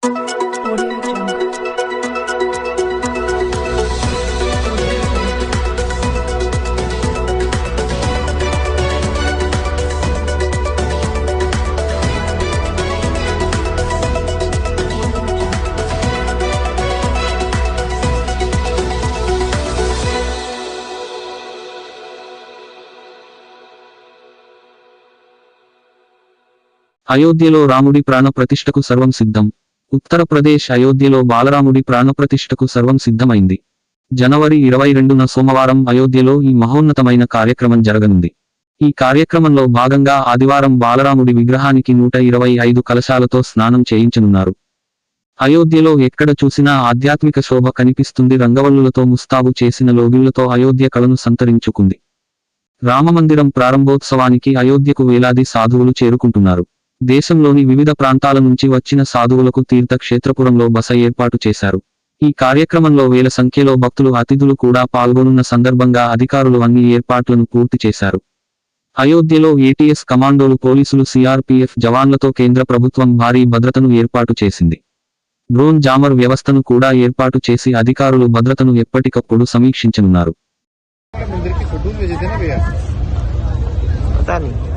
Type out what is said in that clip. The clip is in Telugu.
Audio Jungle. అయోధ్యలో రాముడి ప్రాణప్రతిష్ఠకు సర్వం సిద్ధం. ఉత్తరప్రదేశ్ అయోధ్యలో బాలరాముడి ప్రాణప్రతిష్ఠకు సర్వం సిద్ధమైంది. జనవరి 22న సోమవారం అయోధ్యలో ఈ మహోన్నతమైన కార్యక్రమం జరగనుంది. ఈ కార్యక్రమంలో భాగంగా ఆదివారం బాలరాముడి విగ్రహానికి 125 కలశాలతో స్నానం చేయించనున్నారు. అయోధ్యలో ఎక్కడ చూసినా ఆధ్యాత్మిక శోభ కనిపిస్తుంది. రంగవల్లులతో ముస్తాబు చేసిన లోగిళ్లతో అయోధ్య కళను సంతరించుకుంది. రామమందిరం ప్రారంభోత్సవానికి అయోధ్యకు వేలాది సాధువులు చేరుకుంటున్నారు. దేశంలోని వివిధ ప్రాంతాల నుంచి వచ్చిన సాధువులకు తీర్థక్షేత్రపురంలో బస ఏర్పాటు చేశారు. ఈ కార్యక్రమంలో వేల సంఖ్యలో భక్తులు అతిథులు కూడా పాల్గొనున్న సందర్భంగా అధికారులు అన్ని ఏర్పాట్లను పూర్తి చేశారు. అయోధ్యలో ఏటీఎస్ కమాండోలు, పోలీసులు, సిఆర్పీఎఫ్ జవాన్లతో కేంద్ర ప్రభుత్వం భారీ భద్రతను ఏర్పాటు చేసింది. డ్రోన్ జామర్ వ్యవస్థను కూడా ఏర్పాటు చేసి అధికారులు భద్రతను ఎప్పటికప్పుడు సమీక్షించనున్నారు. पता नहीं।